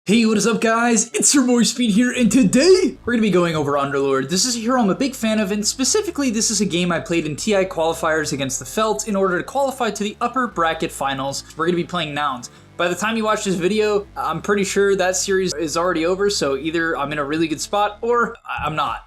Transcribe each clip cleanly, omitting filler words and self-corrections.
Hey, what is up guys? It's your boy Speed here, and today we're going to be going over Underlord. This is a hero I'm a big fan of, and specifically this is a game I played in TI qualifiers against the Felt in order to qualify to the upper bracket finals. We're going to be playing Nouns. By the time you watch this video, I'm pretty sure that series is already over, so either I'm in a really good spot or I'm not.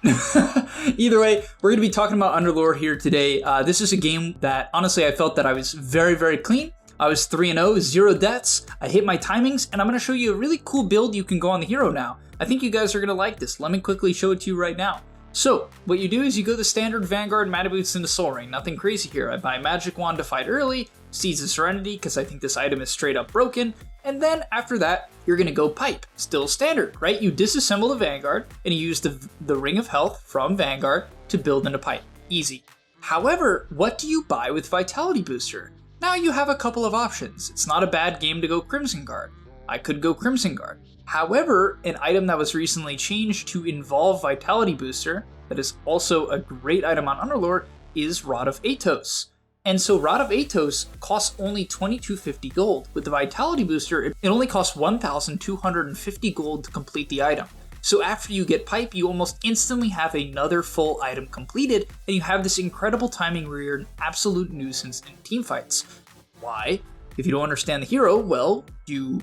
Either way, we're going to be talking about Underlord here today. This is a game that honestly I felt that I was very clean. I was 3-0, 0 deaths, I hit my timings, and I'm going to show you a really cool build you can go on the hero now. I think you guys are going to like this. Let me quickly show it to you right now. So, what you do is you go the standard Vanguard, Mana Boots into Soul Ring. Nothing crazy here. I buy Magic Wand to fight early, Seeds of Serenity because I think this item is straight up broken, and then after that, you're going to go Pipe. Still standard, right? You disassemble the Vanguard, and you use the Ring of Health from Vanguard to build into Pipe. Easy. However, what do you buy with Vitality Booster? Now you have a couple of options. It's not a bad game to go Crimson Guard. I could go Crimson Guard. However, an item that was recently changed to involve Vitality Booster, that is also a great item on Underlord, is Rod of Atos. And so Rod of Atos costs only 2250 gold. With the Vitality Booster, it only costs 1250 gold to complete the item. So after you get Pipe, you almost instantly have another full item completed, and you have this incredible timing where you're an absolute nuisance in teamfights. Why? If you don't understand the hero, well, you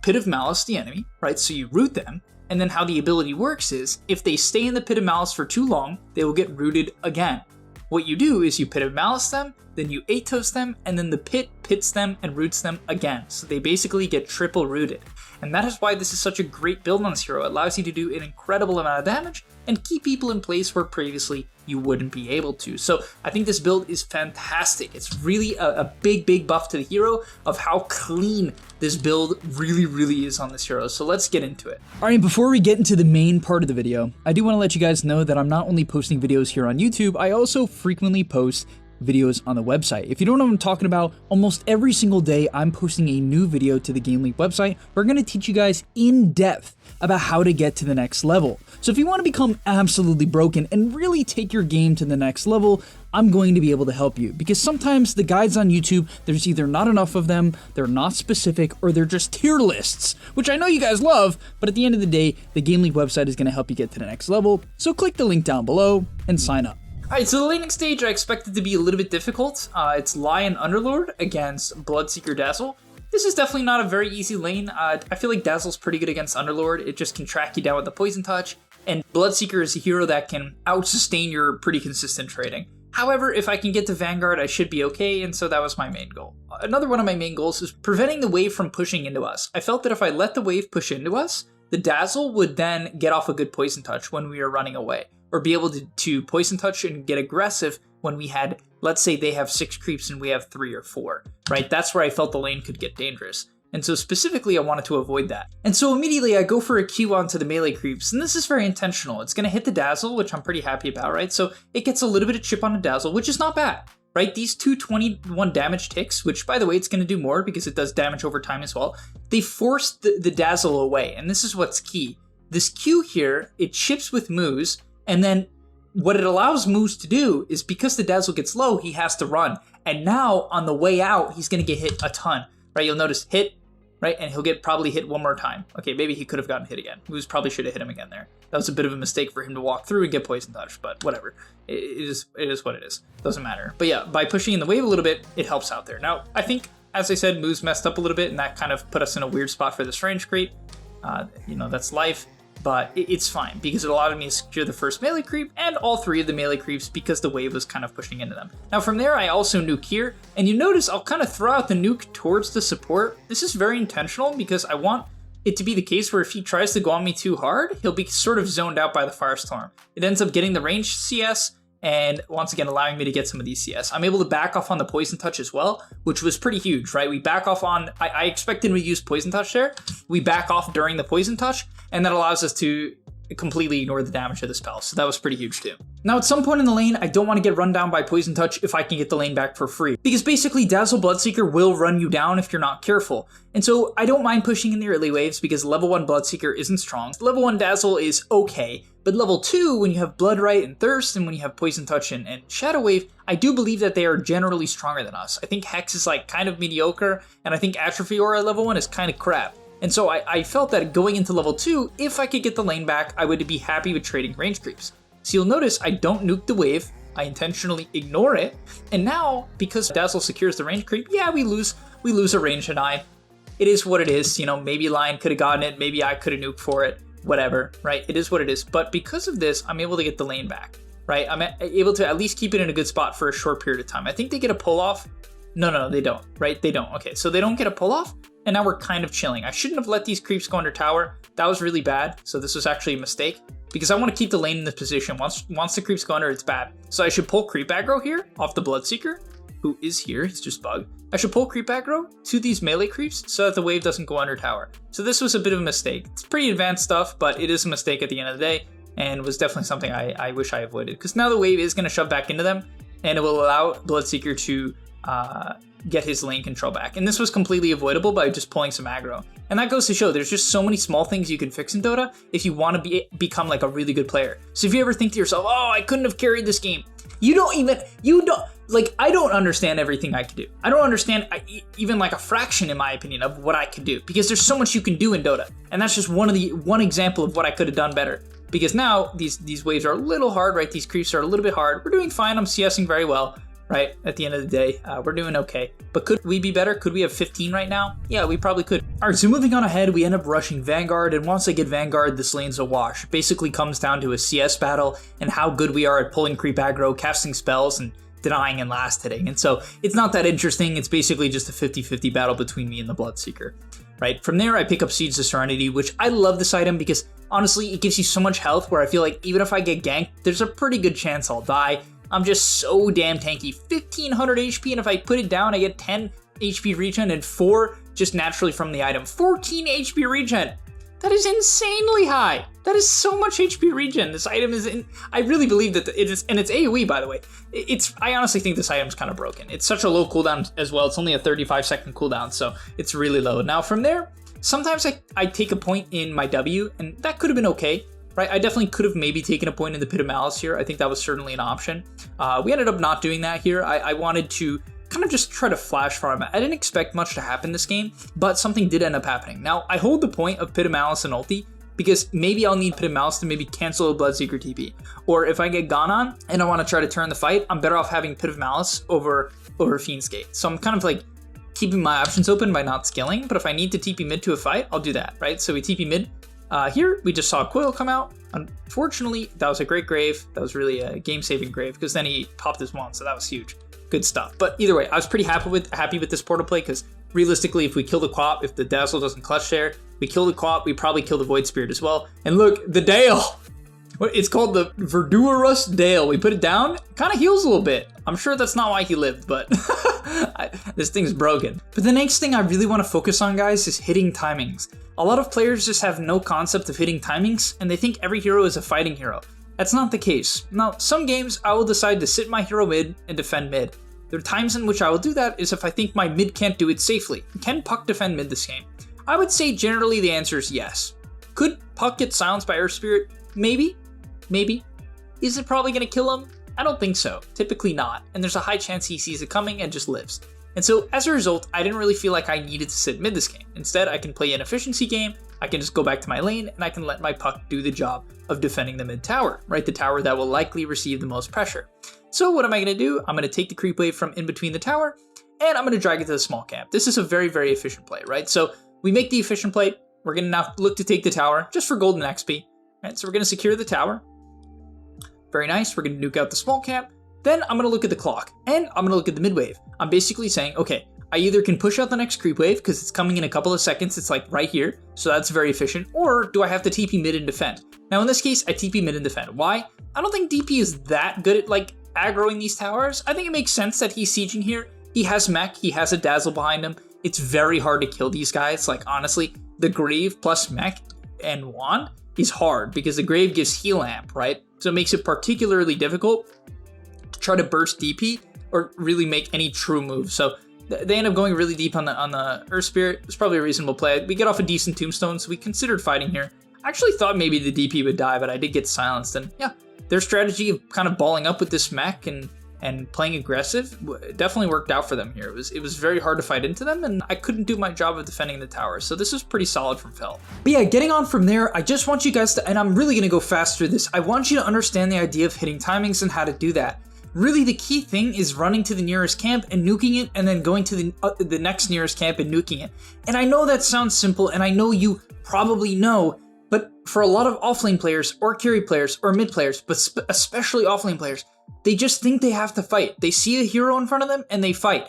Pit of Malice the enemy, right? So you root them, and then how the ability works is, if they stay in the Pit of Malice for too long, they will get rooted again. What you do is you Pit of Malice them, then you Atos them, and then the pit pits them and roots them again. So they basically get triple rooted. And that is why this is such a great build on this hero. It allows you to do an incredible amount of damage and keep people in place where previously you wouldn't be able to. So I think this build is fantastic. It's really a big buff to the hero of how clean this build really is on this hero. So let's get into it. All right, before we get into the main part of the video, I do want to let you guys know that I'm not only posting videos here on YouTube, I also frequently post videos on the website. If you don't know what I'm talking about, almost every single day I'm posting a new video to the Game League website. We're going to teach you guys in depth about how to get to the next level. So if you want to become absolutely broken and really take your game to the next level, I'm going to be able to help you, because sometimes the guides on YouTube, there's either not enough of them, they're not specific, or they're just tier lists, which I know you guys love, but at the end of the day, the Game League website is going to help you get to the next level. So click the link down below and sign up. Alright, so the laning stage I expected to be a little bit difficult. It's Lion Underlord against Bloodseeker Dazzle. This is definitely not a very easy lane. I feel like Dazzle's pretty good against Underlord. It just can track you down with the Poison Touch, and Bloodseeker is a hero that can out-sustain your pretty consistent trading. However, if I can get to Vanguard, I should be okay, and so that was my main goal. Another one of my main goals is preventing the wave from pushing into us. I felt that if I let the wave push into us, the Dazzle would then get off a good Poison Touch when we were running away, or be able to Poison Touch and get aggressive when we had, let's say they have 6 creeps and we have 3 or 4, right? That's where I felt the lane could get dangerous. And so specifically I wanted to avoid that. And so immediately I go for a Q onto the melee creeps, and this is very intentional. It's going to hit the Dazzle, which I'm pretty happy about, right? So it gets a little bit of chip on the Dazzle, which is not bad, right? These 221 damage ticks, which by the way, it's going to do more because it does damage over time as well. They force the Dazzle away, and this is what's key. This Q here, it chips with Moose, and then what it allows Moose to do is, because the Dazzle gets low, he has to run. And now on the way out, he's going to get hit a ton, right? You'll notice hit, right? And he'll get probably hit one more time. Okay, maybe he could have gotten hit again. Moose probably should have hit him again there. That was a bit of a mistake for him to walk through and get Poison Touch, but whatever. It is what it is. Doesn't matter. But yeah, by pushing in the wave a little bit, it helps out there. Now, I think, as I said, Moose messed up a little bit, and that kind of put us in a weird spot for this range creep. That's life. But it's fine, because it allowed me to secure the first melee creep and all 3 of the melee creeps because the wave was kind of pushing into them. Now from there, I also nuke here, and you notice I'll kind of throw out the nuke towards the support. This is very intentional because I want it to be the case where if he tries to go on me too hard, he'll be sort of zoned out by the Firestorm. It ends up getting the range CS, and once again allowing me to get some of these CS. I'm able to back off on the Poison Touch as well, which was pretty huge, right? We back off on, I expected we use Poison Touch there. We back off during the Poison Touch, and that allows us to completely ignore the damage of the spell, so that was pretty huge too. Now at some point in the lane, I don't want to get run down by Poison Touch if I can get the lane back for free, because basically Dazzle Bloodseeker will run you down if you're not careful. And so I don't mind pushing in the early waves because level 1 Bloodseeker isn't strong. Level 1 Dazzle is okay, but level 2, when you have Bloodright and Thirst, and when you have Poison Touch and Shadow Wave, I do believe that they are generally stronger than us. I think Hex is like kind of mediocre, and I think Atrophy Aura level 1 is kind of crap. And so I felt that going into level 2, if I could get the lane back, I would be happy with trading range creeps. So you'll notice I don't nuke the wave, I intentionally ignore it, and now, because Dazzle secures the range creep, yeah, we lose a range deny. It is what it is, you know, maybe Lion could have gotten it, maybe I could have nuked for it, whatever, right? It is what it is, but because of this, I'm able to get the lane back, right? I'm able to at least keep it in a good spot for a short period of time. I think they get a pull-off. No, they don't, right? They don't. Okay, so they don't get a pull-off, and now we're kind of chilling. I shouldn't have let these creeps go under tower. That was really bad, so this was actually a mistake, because I want to keep the lane in this position. Once the creeps go under, it's bad. So I should pull creep aggro here off the Bloodseeker, who is here, he's just bugged. I should pull creep aggro to these melee creeps so that the wave doesn't go under tower. So this was a bit of a mistake. It's pretty advanced stuff, but it is a mistake at the end of the day, and was definitely something I wish I avoided, because now the wave is going to shove back into them, and it will allow Bloodseeker to get his lane control back. And this was completely avoidable by just pulling some aggro. And that goes to show there's just so many small things you can fix in Dota if you want to become like a really good player. So if you ever think to yourself, oh, I couldn't have carried this game, I don't understand everything I could do. I don't understand even like a fraction, in my opinion, of what I could do, because there's so much you can do in Dota. And that's just one example of what I could have done better. Because now these waves are a little hard, right? These creeps are a little bit hard. We're doing fine. I'm CSing very well. Right? At the end of the day, we're doing okay. But could we be better? Could we have 15 right now? Yeah, we probably could. All right, so moving on ahead, we end up rushing Vanguard, and once I get Vanguard, this lane's a wash. It basically comes down to a CS battle and how good we are at pulling creep aggro, casting spells, and denying and last hitting. And so it's not that interesting. It's basically just a 50-50 battle between me and the Bloodseeker. Right? From there, I pick up Siege the Serenity, which I love this item because honestly, it gives you so much health where I feel like even if I get ganked, there's a pretty good chance I'll die. I'm just so damn tanky. 1500 HP, and if I put it down, I get 10 HP regen and 4 just naturally from the item. 14 HP regen. That is insanely high. That is so much HP regen. This item is I really believe that it is, and it's AoE, by the way. I honestly think this item's kind of broken. It's such a low cooldown as well. It's only a 35-second cooldown, so it's really low. Now from there, sometimes I take a point in my W, and that could have been okay. Right, I definitely could have maybe taken a point in the Pit of Malice here. I think that was certainly an option. We ended up not doing that here. I wanted to kind of just try to flash farm. I didn't expect much to happen this game, but something did end up happening. Now, I hold the point of Pit of Malice and ulti because maybe I'll need Pit of Malice to maybe cancel a Bloodseeker TP. Or if I get gone on and I want to try to turn the fight, I'm better off having Pit of Malice over Fiend's Gate. So I'm kind of like keeping my options open by not skilling, but if I need to TP mid to a fight, I'll do that, right? So we TP mid. Here, we just saw a Coil come out. Unfortunately, that was a great grave. That was really a game-saving grave, because then he popped his wand, so that was huge. Good stuff. But either way, I was pretty happy with this portal play, because realistically, if we kill the Quap, if the Dazzle doesn't clutch there, we kill the Quap, we probably kill the Void Spirit as well. And look, the Dale! It's called the Verdurous Dale. We put it down, kind of heals a little bit. I'm sure that's not why he lived, but this thing's broken. But the next thing I really want to focus on, guys, is hitting timings. A lot of players just have no concept of hitting timings, and they think every hero is a fighting hero. That's not the case. Now, some games I will decide to sit my hero mid and defend mid. There are times in which I will do that is if I think my mid can't do it safely. Can Puck defend mid this game? I would say generally the answer is yes. Could Puck get silenced by Earth Spirit? Maybe. Maybe. Is it probably going to kill him? I don't think so. Typically not. And there's a high chance he sees it coming and just lives. And so as a result, I didn't really feel like I needed to sit mid this game. Instead, I can play an efficiency game, I can just go back to my lane, and I can let my Puck do the job of defending the mid tower, right? The tower that will likely receive the most pressure. So what am I going to do? I'm going to take the creep wave from in between the tower, and I'm going to drag it to the small camp. This is a very, very efficient play, right? So we make the efficient play. We're going to now look to take the tower just for golden XP, right? So we're going to secure the tower. Very nice. We're going to nuke out the small camp. Then I'm going to look at the clock, and I'm going to look at the mid wave. I'm basically saying, okay, I either can push out the next creep wave because it's coming in a couple of seconds. It's like right here. So that's very efficient. Or do I have to TP mid and defend? Now in this case, I TP mid and defend. Why? I don't think DP is that good at like aggroing these towers. I think it makes sense that he's sieging here. He has mech. He has a dazzle behind him. It's very hard to kill these guys. Like honestly, the Grave plus mech and wand is hard because the Grave gives heal amp, right? So it makes it particularly difficult to try to burst DP or really make any true move. So they end up going really deep on the Earth Spirit. It's probably a reasonable play. We get off a decent tombstone, so we considered fighting here. I actually thought maybe the DP would die, but I did get silenced. And yeah, their strategy of kind of balling up with this mech and and playing aggressive definitely worked out for them here. It was very hard to fight into them, and I couldn't do my job of defending the tower. So this was pretty solid from Felt. But yeah, getting on from there, I just want you guys to, and I'm really going to go fast through this, I want you to understand the idea of hitting timings and how to do that. Really, the key thing is running to the nearest camp and nuking it, and then going to the next nearest camp and nuking it. And I know that sounds simple, and I know you probably know, but for a lot of offlane players, or carry players, or mid players, but especially offlane players, they just think they have to fight. They see a hero in front of them, and they fight.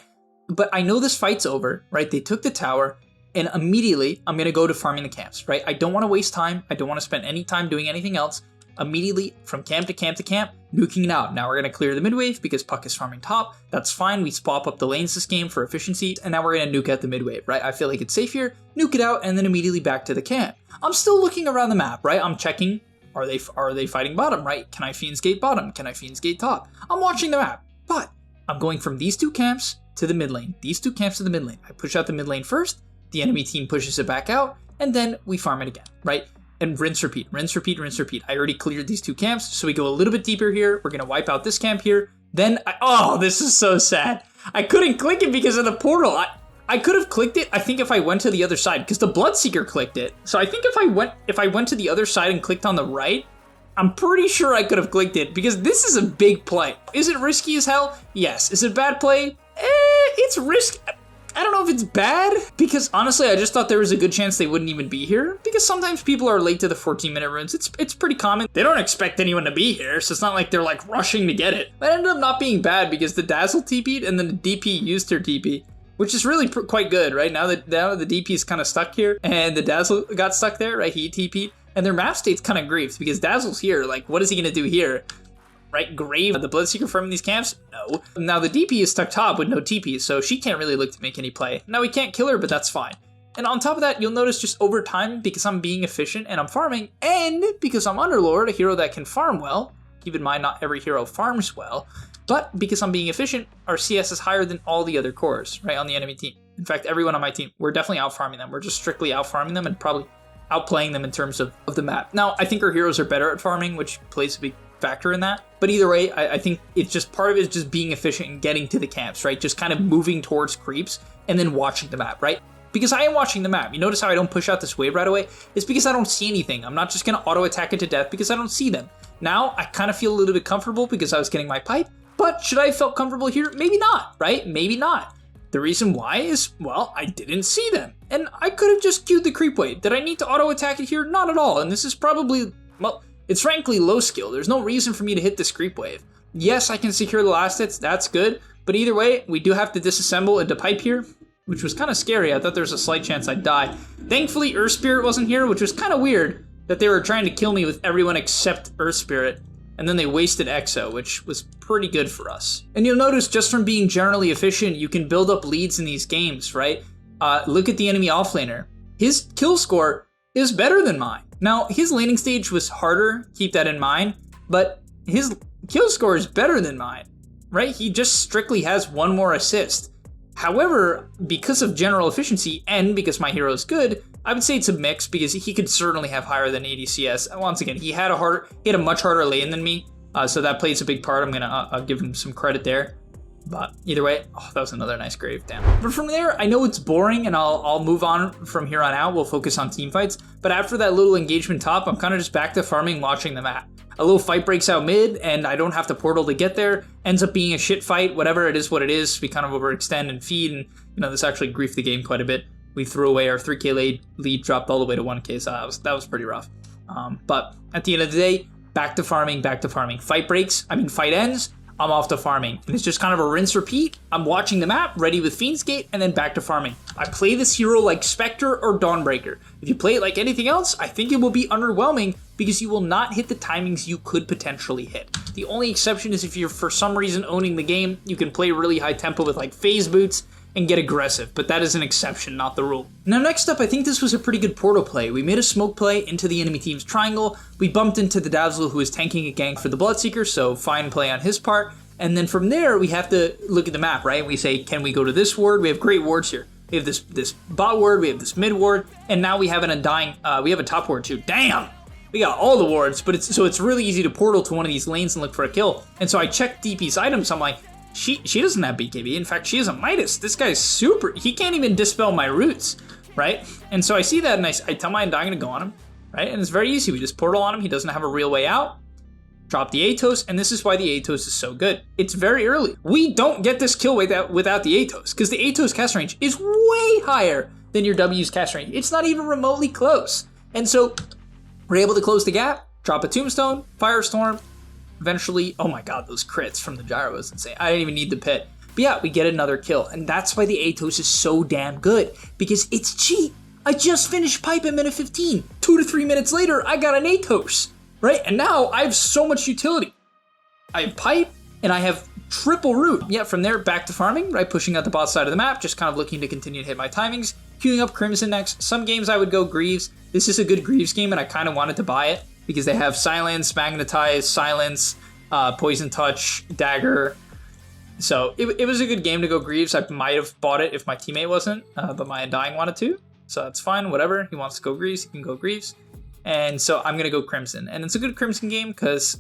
But I know this fight's over, right? They took the tower, and immediately, I'm going to go to farming the camps, right? I don't want to waste time. I don't want to spend any time doing anything else. Immediately, from camp to camp to camp, nuking it out. Now we're going to clear the mid wave because Puck is farming top. That's fine. We swap up the lanes this game for efficiency, and now we're going to nuke out the mid wave, right? I feel like it's safe here. Nuke it out, and then immediately back to the camp. I'm still looking around the map, right? I'm checking, are they fighting bottom, right? Can I Fiend's Gate bottom? Can I Fiend's Gate top? I'm watching the map, but I'm going from these two camps to the mid lane. These two camps to the mid lane. I push out the mid lane first, the enemy team pushes it back out, and then we farm it again, right? And rinse, repeat, rinse, repeat, rinse, repeat. I already cleared these two camps, so we go a little bit deeper here. We're going to wipe out this camp here. Then, oh, this is so sad. I couldn't click it because of the portal. I could have clicked it, I think, if I went to the other side, because the Bloodseeker clicked it. So I think if I went to the other side and clicked on the right, I'm pretty sure I could have clicked it, because this is a big play. Is it risky as hell? Yes. Is it bad play? It's risky. I don't know if it's bad, because honestly, I just thought there was a good chance they wouldn't even be here, because sometimes people are late to the 14-minute runes. It's pretty common. They don't expect anyone to be here, so it's not like they're like rushing to get it. That ended up not being bad because the Dazzle TP'd and then the DP used her TP, which is really quite good, right? Now the DP is kind of stuck here, and the Dazzle got stuck there, right? He TP'd, and their map state's kind of griefed because Dazzle's here. Like, what is he gonna do here? Right, Grave the Bloodseeker from these camps? No. Now the DP is stuck top with no TP, so she can't really look to make any play. Now we can't kill her, but that's fine. And on top of that, you'll notice just over time, because I'm being efficient and I'm farming, and because I'm Underlord, a hero that can farm well, keep in mind not every hero farms well, but because I'm being efficient, our CS is higher than all the other cores, right, on the enemy team. In fact, everyone on my team, we're definitely out farming them. We're just strictly out farming them and probably outplaying them in terms of the map. Now, I think our heroes are better at farming, which plays a big factor in that. But either way, I think it's just part of it is just being efficient and getting to the camps, right? Just kind of moving towards creeps and then watching the map, right? Because I am watching the map. You notice how I don't push out this wave right away? It's because I don't see anything. I'm not just going to auto attack it to death because I don't see them. Now, I kind of feel a little bit comfortable because I was getting my pipe. But should I have felt comfortable here? Maybe not, right? Maybe not. The reason why is, well, I didn't see them. And I could have just queued the creep wave. Did I need to auto attack it here? Not at all. And this is probably, well, it's frankly low skill. There's no reason for me to hit this creep wave. Yes, I can secure the last hits. That's good. But either way, we do have to disassemble into pipe here, which was kind of scary. I thought there was a slight chance I'd die. Thankfully, Earth Spirit wasn't here, which was kind of weird that they were trying to kill me with everyone except Earth Spirit. And then they wasted Exo, which was pretty good for us. And you'll notice just from being generally efficient, you can build up leads in these games, right? Look at the enemy offlaner. His kill score is better than mine. Now, his laning stage was harder, keep that in mind, but his kill score is better than mine, right? He just strictly has one more assist. However, because of general efficiency and because my hero is good, I would say it's a mix because he could certainly have higher than 80 CS. Once again, he had a much harder lane than me, so that plays a big part. I'm gonna give him some credit there. But either way, oh, that was another nice grave, damn. But from there, I know it's boring and I'll move on from here on out. We'll focus on team fights. But after that little engagement top, I'm kind of just back to farming, watching the map. A little fight breaks out mid and I don't have to portal to get there. Ends up being a shit fight, whatever it is what it is. We kind of overextend and feed and, you know, this actually griefed the game quite a bit. We threw away our 3k lead, dropped all the way to 1k, so that was pretty rough. But at the end of the day, back to farming, back to farming. Fight ends, I'm off to farming. And it's just kind of a rinse repeat. I'm watching the map, ready with Fiend's Gate, and then back to farming. I play this hero like Spectre or Dawnbreaker. If you play it like anything else, I think it will be underwhelming because you will not hit the timings you could potentially hit. The only exception is if you're for some reason owning the game, you can play really high tempo with like phase boots and get aggressive, but that is an exception, not the rule. Now next up, I think this was a pretty good portal play. We made a smoke play into the enemy team's triangle. We bumped into the Dazzle who was tanking a gank for the Bloodseeker, so fine play on his part. And then from there, we have to look at the map, right? We say, can we go to this ward? We have great wards here. We have this bot ward, we have this mid ward, and now we have an undying, we have a top ward too. Damn! We got all the wards, but it's really easy to portal to one of these lanes and look for a kill. And so I checked DP's items. I'm like, she doesn't have BKB. In fact, she has a Midas. This guy's super. He can't even dispel my roots, right? And so I see that, and I tell my Undying to go on him, right? And it's very easy. We just portal on him. He doesn't have a real way out. Drop the Atos, and this is why the Atos is so good. It's very early. We don't get this kill without the Atos, because the Atos cast range is way higher than your W's cast range. It's not even remotely close. And so we're able to close the gap, drop a Tombstone, Firestorm, eventually, oh my god, those crits from the gyro was insane. I didn't even need the pit. But yeah, we get another kill, and that's why the Atos is so damn good, because it's cheap. I just finished pipe at minute 15. 2 to 3 minutes later, I got an Atos, right? And now I have so much utility. I have pipe, and I have triple root. Yeah, from there, back to farming, right? Pushing out the bot side of the map, just kind of looking to continue to hit my timings. Queuing up Crimson next. Some games I would go Greaves. This is a good Greaves game, and I kind of wanted to buy it because they have Silence, Magnetize, Silence, Poison Touch, Dagger. So it was a good game to go Greaves. I might have bought it if my teammate wasn't, but my Undying wanted to. So that's fine, whatever. He wants to go Greaves, he can go Greaves. And so I'm going to go Crimson. And it's a good Crimson game because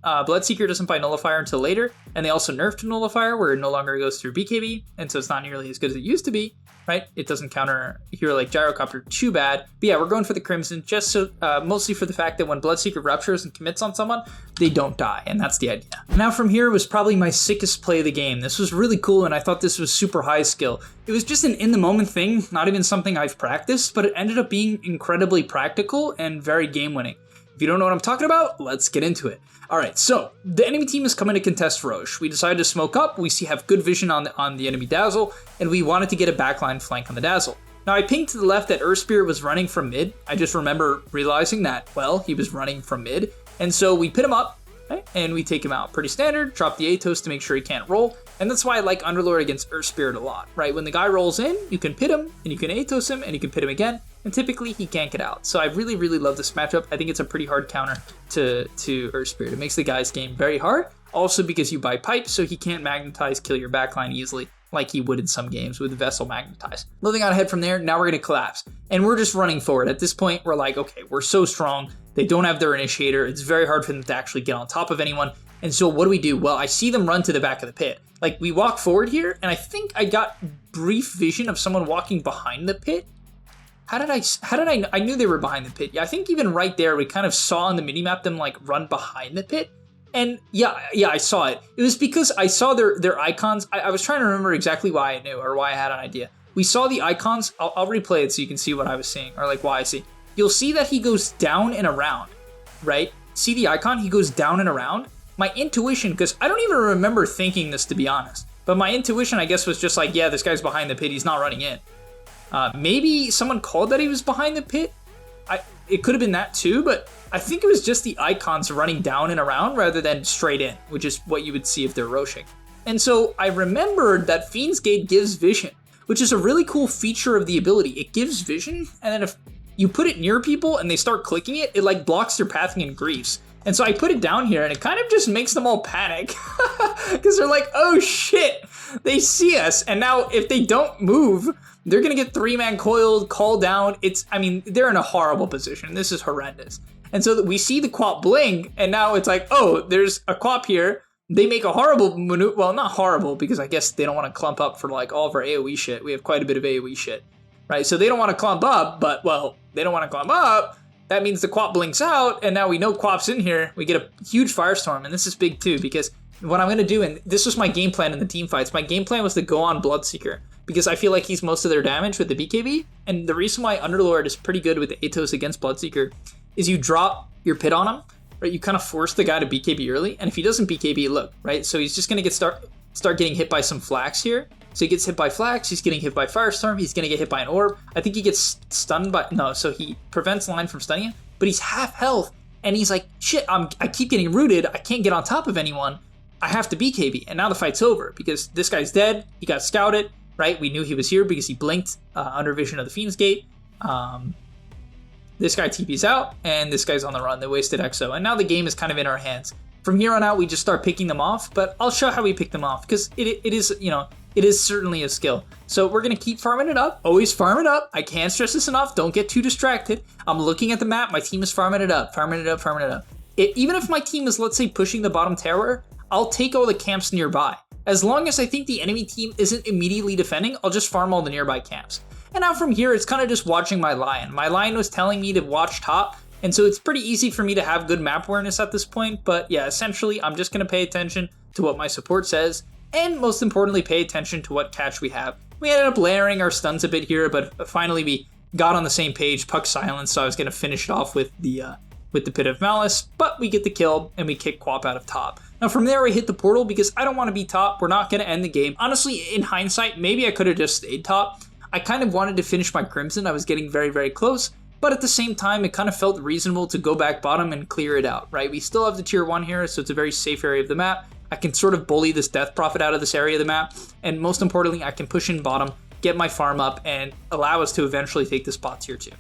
Bloodseeker doesn't buy Nullifier until later. And they also nerfed Nullifier where it no longer goes through BKB. And so it's not nearly as good as it used to be, right? It doesn't counter a hero like Gyrocopter too bad. But yeah, we're going for the Crimson just so mostly for the fact that when Bloodseeker ruptures and commits on someone, they don't die. And that's the idea. Now from here was probably my sickest play of the game. This was really cool and I thought this was super high skill. It was just an in-the-moment thing, not even something I've practiced, but it ended up being incredibly practical and very game-winning. If you don't know what I'm talking about, let's get into it. All right, so the enemy team is coming to contest Roche. We decided to smoke up. We have good vision on the enemy Dazzle, and we wanted to get a backline flank on the Dazzle. Now I pinged to the left that Earth Spirit was running from mid. I just remember realizing that, well, he was running from mid. And so we pit him up, right, and we take him out. Pretty standard, drop the Atos to make sure he can't roll. And that's why I like Underlord against Earth Spirit a lot, right? When the guy rolls in, you can pit him, and you can Atos him, and you can pit him again. And typically he can't get out. So I really, really love this matchup. I think it's a pretty hard counter to Earth Spirit. It makes the guy's game very hard. Also because you buy pipe, so he can't magnetize, kill your backline easily, like he would in some games with Vessel magnetize. Moving on ahead from there, now we're gonna collapse. And we're just running forward. At this point, we're like, okay, we're so strong. They don't have their initiator. It's very hard for them to actually get on top of anyone. And so what do? Well, I see them run to the back of the pit. Like we walk forward here, and I think I got brief vision of someone walking behind the pit. How did I knew they were behind the pit. Yeah, I think even right there, we kind of saw on the minimap them like run behind the pit. And yeah, I saw it. It was because I saw their icons. I was trying to remember exactly why I knew or why I had an idea. We saw the icons. I'll replay it so you can see what I was seeing or like why I see. You'll see that he goes down and around, right? See the icon? He goes down and around. My intuition, because I don't even remember thinking this to be honest, but my intuition I guess was just like, yeah, this guy's behind the pit. He's not running in. Maybe someone called that he was behind the pit. It could have been that too, but I think it was just the icons running down and around rather than straight in, which is what you would see if they're roshing. And so I remembered that Fiend's Gate gives vision, which is a really cool feature of the ability. It gives vision, and then if you put it near people and they start clicking it, it like blocks their pathing and griefs. And so I put it down here and it kind of just makes them all panic because they're like, oh shit, they see us. And now if they don't move, they're going to get 3-man coiled, called down. They're in a horrible position. This is horrendous. And so we see the Quap blink and now it's like, oh, there's a Quap here. They make a horrible maneuver. Well, not horrible because I guess they don't want to clump up for like all of our AoE shit. We have quite a bit of AoE shit, right? So they don't want to clump up, but well, they don't want to clump up. That means the Quap blinks out, and now we know Quap's in here. We get a huge Firestorm, and this is big too, because what I'm going to do, and this was my game plan in the team fights, my game plan was to go on Bloodseeker, because I feel like he's most of their damage with the BKB, and the reason why Underlord is pretty good with the Atos against Bloodseeker is you drop your pit on him, right? You kind of force the guy to BKB early, and if he doesn't BKB, look, right? So he's just going to start getting hit by some Flax here. So he gets hit by Flax, he's getting hit by Firestorm, he's going to get hit by an Orb. I think he gets stunned by, no, so he prevents Line from stunning him, but he's half health, and he's like, shit, I keep getting rooted, I can't get on top of anyone, I have to BKB, and now the fight's over, because this guy's dead, he got scouted, right? We knew he was here because he blinked under vision of the Fiend's Gate. This guy TP's out, and this guy's on the run, they wasted Exo, and now the game is kind of in our hands. From here on out, we just start picking them off, but I'll show how we pick them off, because it it is certainly a skill. So we're going to keep farming it up. Always farm it up. I can't stress this enough. Don't get too distracted. I'm looking at the map. My team is farming it up, farming it up, farming it up. Even if my team is, let's say, pushing the bottom tower, I'll take all the camps nearby. As long as I think the enemy team isn't immediately defending, I'll just farm all the nearby camps. And now from here, it's kind of just watching my lion. My lion was telling me to watch top, and so it's pretty easy for me to have good map awareness at this point. But yeah, essentially, I'm just going to pay attention to what my support says, and most importantly, pay attention to what catch we have. We ended up layering our stuns a bit here, but finally we got on the same page. Puck silence, so I was going to finish it off with the Pit of Malice, but we get the kill and we kick Quap out of top. Now from there I hit the portal because I don't want to be top. We're not going to end the game. Honestly, in hindsight, maybe I could have just stayed top. I kind of wanted to finish my Crimson. I was getting very, very close, but at the same time, it kind of felt reasonable to go back bottom and clear it out, right? We still have the tier 1 here, so it's a very safe area of the map. I can sort of bully this Death Prophet out of this area of the map, and most importantly, I can push in bottom, get my farm up, and allow us to eventually take this spot tier 2,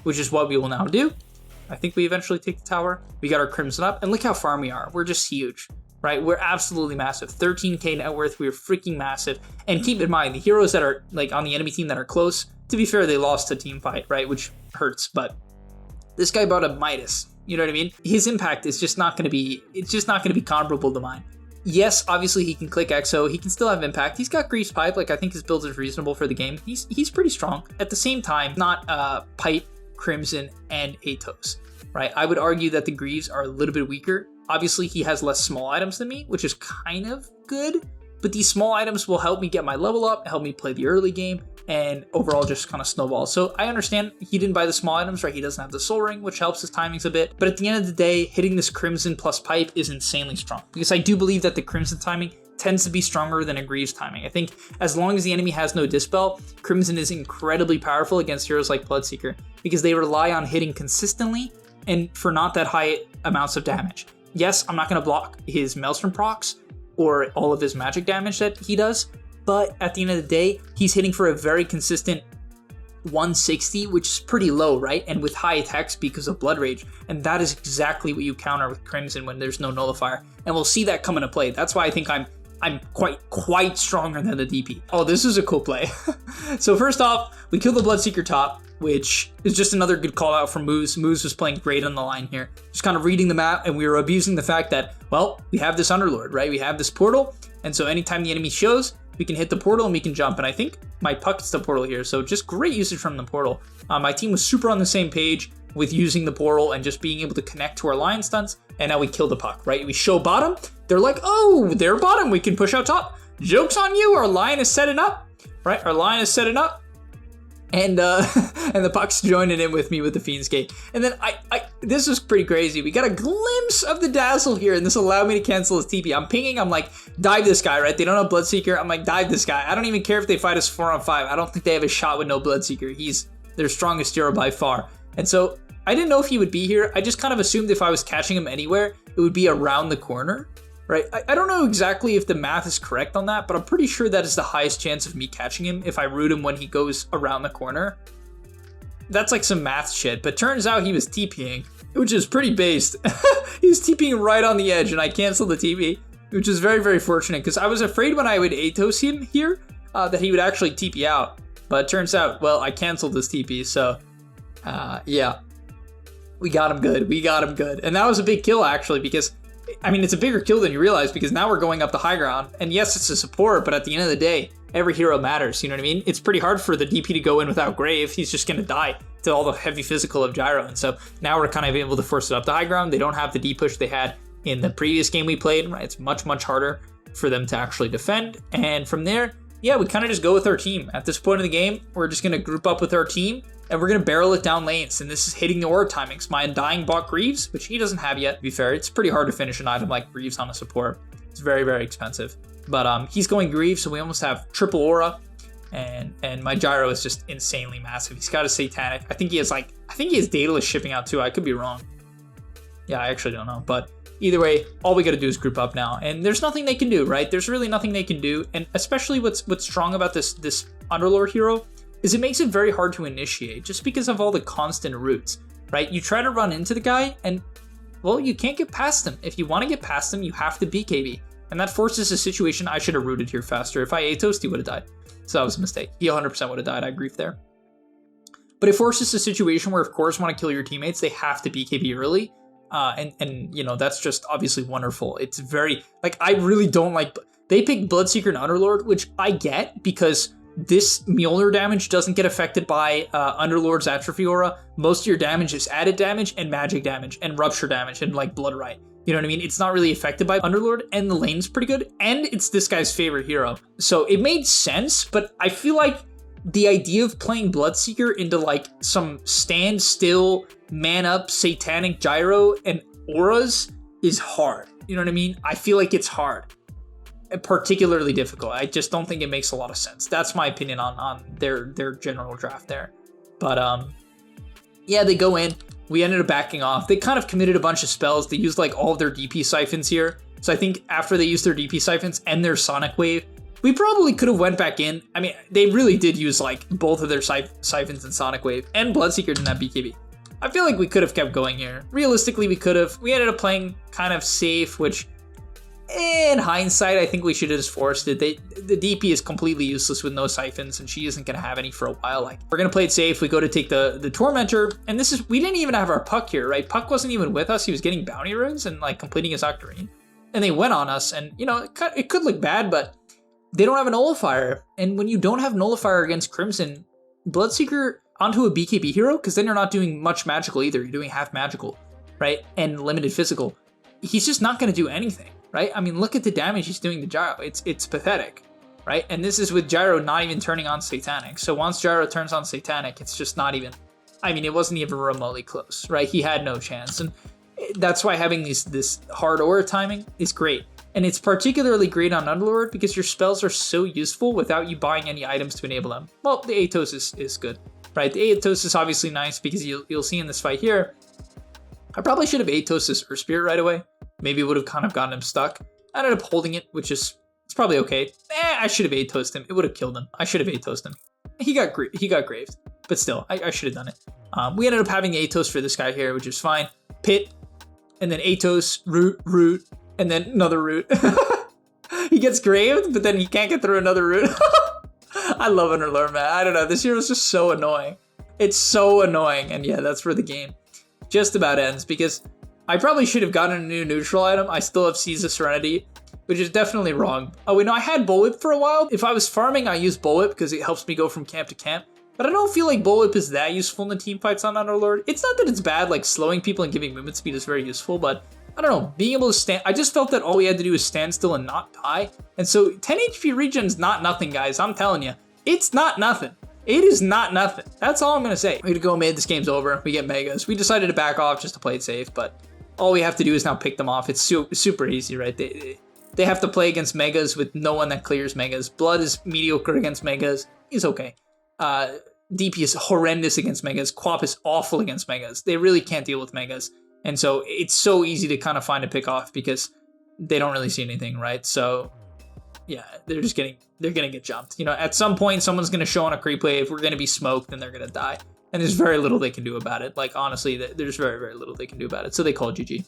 which is what we will now do. I think we eventually take the tower. We got our Crimson up, and look how farm we are. We're just huge, right? We're absolutely massive. 13k net worth, we're freaking massive. And keep in mind, the heroes that are like on the enemy team that are close, to be fair, they lost a team fight, right? Which hurts, but this guy bought a Midas. You know what I mean? His impact is just not going to be, it's just not going to be comparable to mine. Yes, obviously he can click Exo, he can still have impact. He's got Greaves Pipe, like I think his build is reasonable for the game. He's pretty strong. At the same time, not Pipe, Crimson, and Atos, right? I would argue that the Greaves are a little bit weaker. Obviously he has less small items than me, which is kind of good, but these small items will help me get my level up, help me play the early game, and overall just kind of snowball. So I understand he didn't buy the small items, right? He doesn't have the Soul Ring, which helps his timings a bit. But at the end of the day, hitting this Crimson plus Pipe is insanely strong, because I do believe that the Crimson timing tends to be stronger than a Greaves timing. I think as long as the enemy has no Dispel, Crimson is incredibly powerful against heroes like Bloodseeker, because they rely on hitting consistently and for not that high amounts of damage. Yes, I'm not going to block his Maelstrom procs or all of his magic damage that he does, but at the end of the day, he's hitting for a very consistent 160, which is pretty low, right? And with high attacks because of Blood Rage. And that is exactly what you counter with Crimson when there's no nullifier. And we'll see that come into play. That's why I think I'm quite stronger than the DP. Oh, this is a cool play. So first off, we kill the Bloodseeker top, which is just another good call out from Moose. Moose was playing great on the line here. Just kind of reading the map, and we were abusing the fact that, well, we have this Underlord, right? We have this portal, and so anytime the enemy shows, we can hit the portal and we can jump. And I think my puck is the portal here, so just great usage from the portal. My team was super on the same page with using the portal and just being able to connect to our lion stunts, and now we kill the puck, right? We show bottom, they're like, oh, they're bottom, we can push out top. Joke's on you, our lion is setting up, right? Our lion is setting up, and and the puck's joining in with me with the Fiend's Gate. And then this was pretty crazy. We got a glimpse of the Dazzle here, and this allowed me to cancel his TP. I'm pinging, I'm like, dive this guy, right? They don't have Bloodseeker. I'm like, dive this guy. I don't even care if they fight us 4-on-5. I don't think they have a shot with no Bloodseeker. He's their strongest hero by far. And so I didn't know if he would be here. I just kind of assumed if I was catching him anywhere, it would be around the corner, right? I don't know exactly if the math is correct on that, but I'm pretty sure that is the highest chance of me catching him if I root him when he goes around the corner. That's like some math shit, but turns out he was TPing, which is pretty based. He was TPing right on the edge, and I canceled the TP, which is very, very fortunate, because I was afraid when I would Atos him here that he would actually TP out. But it turns out, well, I canceled this TP, so yeah. We got him good. We got him good. And that was a big kill, actually, because, I mean, it's a bigger kill than you realize, because now we're going up the high ground. And yes, it's a support, but at the end of the day, every hero matters, you know what I mean? It's pretty hard for the DP to go in without Grave. He's just going to die to all the heavy physical of Gyro. And so now we're kind of able to force it up the high ground. They don't have the D push they had in the previous game we played, right? It's much, much harder for them to actually defend. And from there, yeah, we kind of just go with our team. At this point in the game, we're just going to group up with our team, and we're going to barrel it down lanes. And this is hitting the aura timings. My Undying bought Greaves, which he doesn't have yet. To be fair, it's pretty hard to finish an item like Greaves on a support. It's very, very expensive. But he's going Greaves, so we almost have triple aura. And my Gyro is just insanely massive. He's got a Satanic. I think he has Daedalus shipping out too. I could be wrong. Yeah, I actually don't know. But either way, all we got to do is group up now. And there's nothing they can do, right? There's really nothing they can do. And especially what's strong about this Underlord hero is it makes it very hard to initiate just because of all the constant roots, right? You try to run into the guy and, well, you can't get past him. If you want to get past him, you have to BKB. And that forces a situation I should have rooted here faster. If I Atos, he would have died. So that was a mistake. He 100% would have died. I grief there. But it forces a situation where if cores want to kill your teammates, they have to BKB early. And you know, that's just obviously wonderful. It's very, like, I really don't like, they picked Bloodseeker and Underlord, which I get because this Mjolnir damage doesn't get affected by Underlord's Atrophy Aura. Most of your damage is added damage and magic damage and rupture damage and like Blood Right. You know what I mean? It's not really affected by Underlord, and the lane's pretty good, and it's this guy's favorite hero. So it made sense, but I feel like the idea of playing Bloodseeker into like some stand still, man up, satanic gyro and auras is hard. You know what I mean? I feel like it's hard. Particularly difficult. I just don't think it makes a lot of sense. That's my opinion on their general draft there. But yeah, they go in. We ended up backing off. They kind of committed a bunch of spells. They used like all of their DP siphons here. So I think after they used their DP siphons and their Sonic Wave, we probably could have went back in. I mean, they really did use like both of their siphons and Sonic Wave, and Bloodseeker didn't have BKB. I feel like we could have kept going here. Realistically, we could have. We ended up playing kind of safe, which in hindsight, I think we should have just forced it. The DP is completely useless with no siphons, and she isn't going to have any for a while. Like, we're going to play it safe. We go to take the Tormentor, and this is, we didn't even have our Puck here, right? Puck wasn't even with us. He was getting bounty runes and like completing his Octarine. And they went on us, and you know, it could look bad, but they don't have a Nullifier. And when you don't have Nullifier against Crimson, Bloodseeker onto a BKB hero, because then you're not doing much magical either. You're doing half magical, right? And limited physical. He's just not going to do anything. Right? I mean, look at the damage he's doing to Gyro. It's pathetic, right? And this is with Gyro not even turning on Satanic. So once Gyro turns on Satanic, it's just not even, I mean, it wasn't even remotely close, right? He had no chance. And that's why having this hard aura timing is great. And it's particularly great on Underlord because your spells are so useful without you buying any items to enable them. Well, the Atos is good, right? The Atos is obviously nice because you'll see in this fight here, I probably should have Atos this Earth Spirit right away. Maybe it would have kind of gotten him stuck. I ended up holding it, which is, it's probably okay. I should have Atos him. It would have killed him. I should have Atos him. He got graved, but still, I should have done it. We ended up having Atos for this guy here, which is fine. Pit, and then Atos, root, and then another root. He gets graved, but then he can't get through another root. I love Underlord, man. I don't know. This hero is just so annoying. It's so annoying, and yeah, that's where the game just about ends, because I probably should have gotten a new neutral item. I still have Seize of Serenity, which is definitely wrong. Oh wait, no, I had Bullwhip for a while. If I was farming, I used Bullwhip because it helps me go from camp to camp. But I don't feel like Bullwhip is that useful in the team fights on Underlord. It's not that it's bad, like slowing people and giving movement speed is very useful, but I don't know, being able to stand, I just felt that all we had to do is stand still and not die. And so 10 HP regen's not nothing, guys. I'm telling you, it's not nothing. It is not nothing. That's all I'm gonna say. We're gonna go mid, this game's over. We get Megas. We decided to back off just to play it safe, but all we have to do is now pick them off. It's super easy, right? They have to play against Megas with no one that clears Megas. Blood is mediocre against Megas. He's okay. DP is horrendous against Megas. Quap is awful against Megas. They really can't deal with Megas. And so it's so easy to kind of find a pick off because they don't really see anything, right? So yeah, they're gonna get jumped. You know, at some point, someone's gonna show on a creep wave. We're gonna be smoked, and they're gonna die. And there's very little they can do about it. Like, honestly, there's very, very little they can do about it. So they call GG.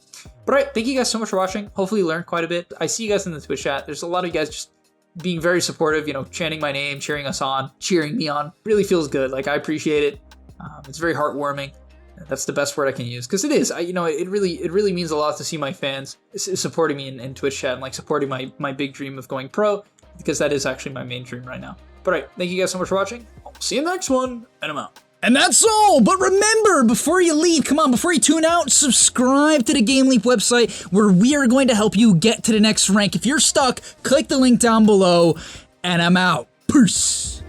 But all right, thank you guys so much for watching. Hopefully you learned quite a bit. I see you guys in the Twitch chat. There's a lot of you guys just being very supportive, you know, chanting my name, cheering us on, cheering me on. Really feels good. Like, I appreciate it. It's very heartwarming. That's the best word I can use. Because it is. You know, it really means a lot to see my fans supporting me in Twitch chat and, like, supporting my big dream of going pro. Because that is actually my main dream right now. But all right, thank you guys so much for watching. I'll see you in the next one, and I'm out. And that's all, but remember, before you leave, come on, before you tune out, subscribe to the Game Leap website where we are going to help you get to the next rank. If you're stuck, click the link down below, and I'm out. Peace.